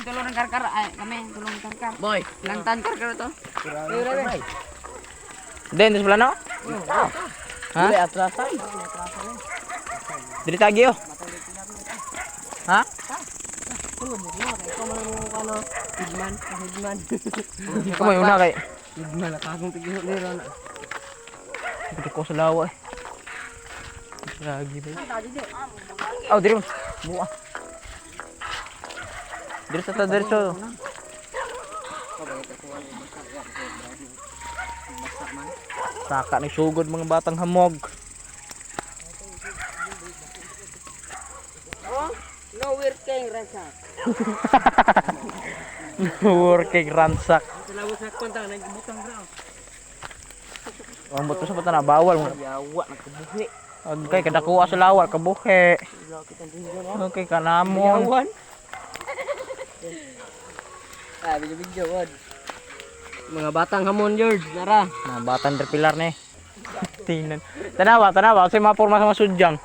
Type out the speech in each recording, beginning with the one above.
Kami tulong ng karkar. Ay, kami tulong ng karkar. Boy. Lantan karkar to. Hindi, hindi sa plano? Ha? Dili atrasan. Dili tagi oh. Ha? Ikaw man ang ano, higman. Ikaw may una kay. Higman, nakakong tigil nila na. Pwede ko sa lawa eh. Lagi ba? Oh, diri mo. Buwa. Diri sa ta, diri sa. Saka ni sugod mga batang hamog. Oh, no working ransak. Working ransak. Salamat sa kwenta nagbutang ra. Ang buto sa pata na bawal mo. Yawa nagkabuhi. Okay, kada kuha sa lawal kabuhi. Okay, kanamon. Yawan. Ah, video wad. Mga batang hamon George, nara. Mga batang terpilar ni. Tingnan. Tanawa. Kasi mapurma sa masudyang.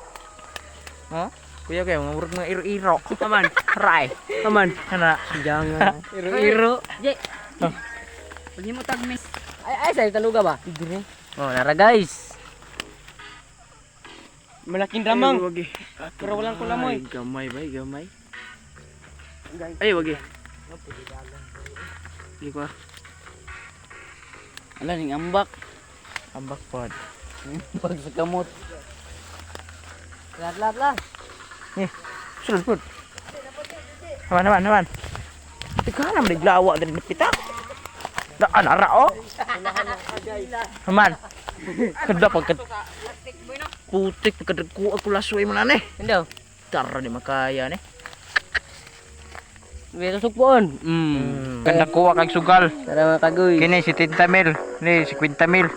Ha? Kuya kayo, mga urut mga iro-iro. Aman. Ray. Aman. Kana. Jangan. Iro-iro. Je. Pagi mo tagmis. Ay saya taluga ba? Dire. Oh, nara guys. Malaking damang. Pero walang kulamoy. Gamay ba, gamay. Ay, wagi. Di ko. Ala ning ambak. Ambak pod. Pag sa kamot. Lat. Sulod. Naman. Tika na maglawa dari pita. Daan ara oh. Naman. Kada pagkat putik pagkadagko ako lasoy mo na ni. Endo. Tara di makaya ni. Beto sukpon. Kada kuha kag sugal. Tara mga kagoy. Kini si 30 mil, ni 50 mil.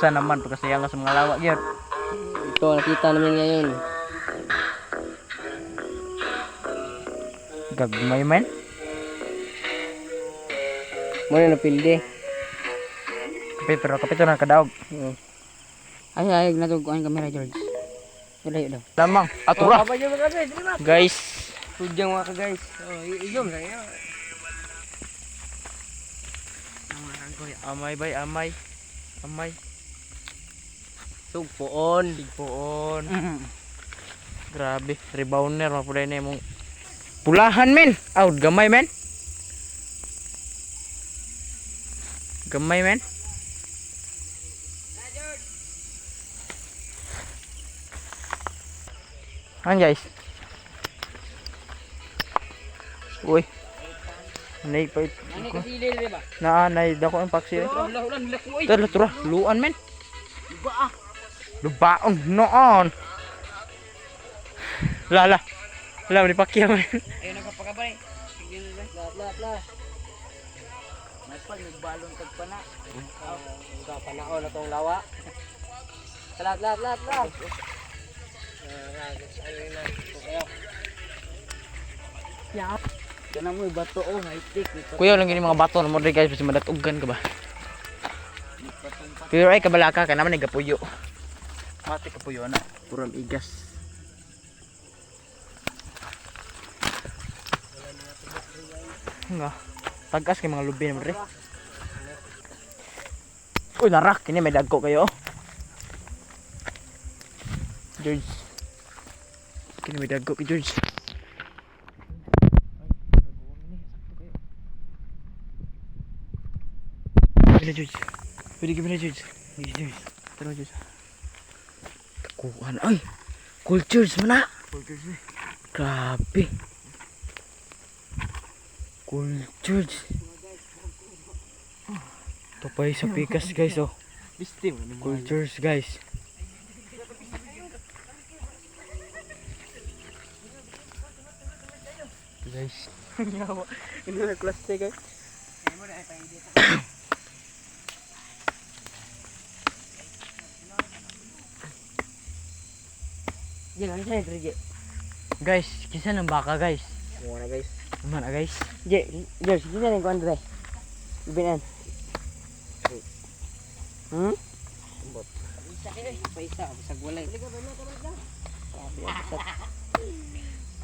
Sa naman pagkasayang sa mga lawa gyud. Ito nakita namin ngayon. Gagmay man. Mo na napilde. Pero kapito na kadaog. Ay natug ko ang kamera George. Dili daw. Lamang atura. Guys, Sudyang mga ka-guys. Oh, iyom sa iyo. amay bay, amay. Sugpoon. Tigpoon. Grabe, rebounder mapulay na imong pulahan men. Out gamay men. Gamay men. Guys. Uy. Nay pa. Ani kasi dili ba? Naanay dako ang paksi. Ulan ko oy. Tura, luan men. Lubaon noon. Lala. Lala ni pakya men. Ayun nagpakabay. Lat. Mas pag nagbalon tag pana. Ka panaon na tong lawa. Lat. Ya. Kana mo bato oh, high-tech. Kuya lang gini mga bato na mo diri guys, basta madatugan ka ba. Pero ay kabalaka ka naman gapuyo. Mati kapuyo na, puram igas. Nga, tagas kay mga lubi naman rin. Uy, narak, kini may dagko kayo. George. Kini may dagko kay George. Gimana George? Pwede gimana George? George. Terus George. Kakuhan. Ay! Cultures mana? Cultures eh. Grabe. Cultures. Ito pa sa pikas guys oh. Bisti mo. Cultures guys. Guys. Ini na kelas C guys. Jangan saya kerja. Guys, kisah ng baka guys. Mana guys? Mana guys? George, kita nih kuan dre. Bibinan. Paisa, bisag walay.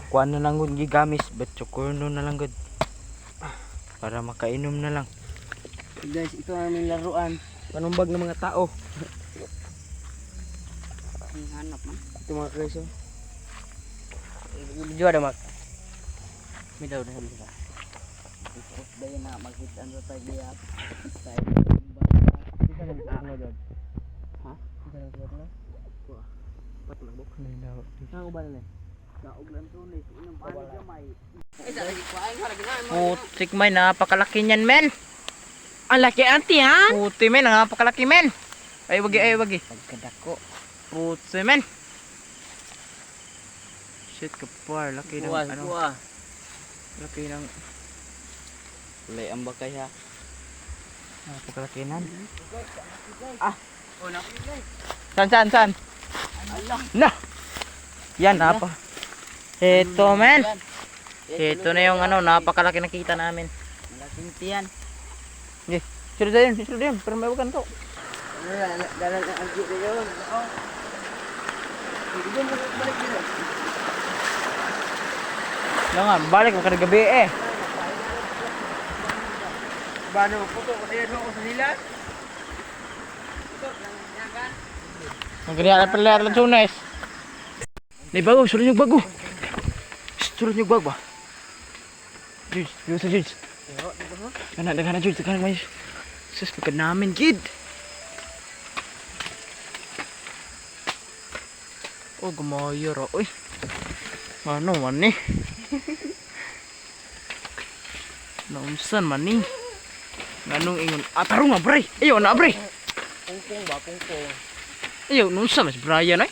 Kuan na lang gud gigamis, bet chokorno na lang gud. Para makainom na lang. Guys, ito ang aming laruan. Panumbag ng mga tao. Ang hanap man. Ito mga guys oh. Jual dah mak. Mida udah bisa. Terus daya nak makita ano tayo lihat. Tayo Kita nang ano dyan. Ha? Kita nang ano? Wah. Pat lang bok. Nang ubal na. Kauglan to ni inang panig gamay. Eh sa lagi ko ay harag na mo. Putik may napakalaki niyan men. Ang laki auntie ha? Puti men, napakalaki men. Ay wagi. Pagkadako. Puti men. Shit kapar, laki ng Buwas, ano. buwas. Laki ng Lay ang bakay ha. napakalaki nan. Oh na. San? Na. Yan apa. Ito men. Ito na yung ano, napakalaki nakita namin. Malaking tiyan. Sudah din, pero may wagan to. Dalan ang gito yun. Oh. Hindi mo balik dito. Nga, balik mo kada gabi eh. Bano puto ko tayo doon sa nila. Ang ganyan pala lang sunes. Ni bago, sulit yung bago. Sulit yung bago ba? Jules. Daghan na Jules, daghan na Jules. Sus, pagka namin, kid. Oh, gumayo ra. Uy. Ano man ni? Naunsan man ni? Nganong ingon? Tarong nga, bre. Ayaw na, bre. Pungpong ba, pungpong. Ayaw, nunsa mas Brian ay.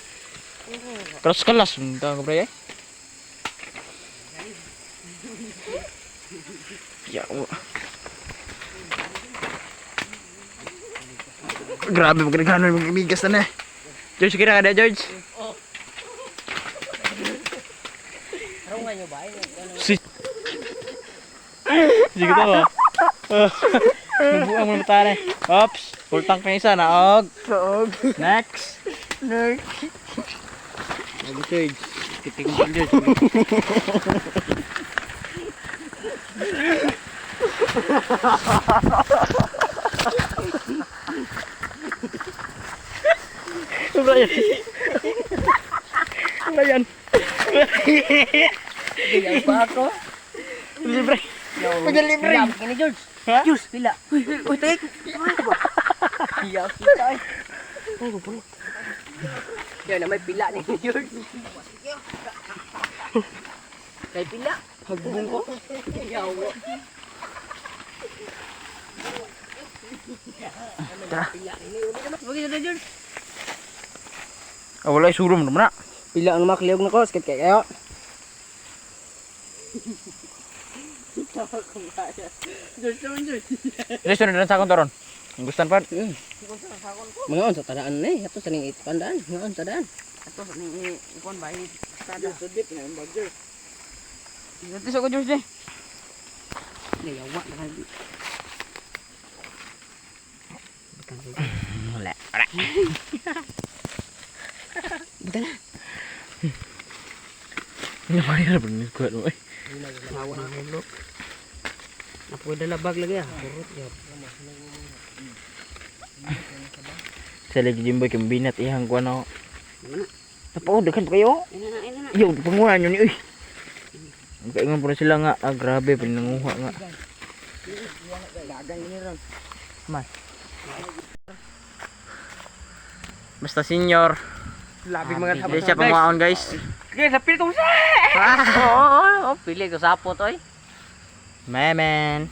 Kalas, munta ka Brian. Yawa. Grabe, magkano yung migas na na. George, kira ka na, George. Tarong nga nyo ba? Si... Sige to ba? Nabuang mo na tayo. Oops, full tank na isa na. Og. Next. Lagi George. Kitik mo George. Brian. Ayaw pa ako. Libre. Libre. Pila kini George. Ha? George, pila. Uy, tek. Ayaw kita ay. Yan na may pila ni George. May pila. Hagbong ko. Ayaw. Tara. Bagi na George. Wala isurom naman na. Pila ang makliog na ko, sakit kayo. Jadi sunod na sa akong taron. Ang gustan pa. Mga on sa tadaan na eh. Ato sa ning itpandaan. Mga on sa daan. Ato ni ikon ba ini tada. Sudip na yung bagger. Nanti sa ko George deh. Yawa na kali. Wala. Betul. Ini mana bener kuat oi. Hawa na mo. Apo dala bag lagi ah. Kurut ya. Sa lagi jimboy kembinat ihang kuan ako. Tapo dekan pa kayo. Ina na. Iyo panguha nyo ni uy. Kaingon po na sila nga, grabe pinanguha nga. Dagang ini ron. Mas. Basta senior. Labing mga Hindi siya panguhaon guys. Guys, sapil ko sa. Oo, pili ko sapot oy. Memen.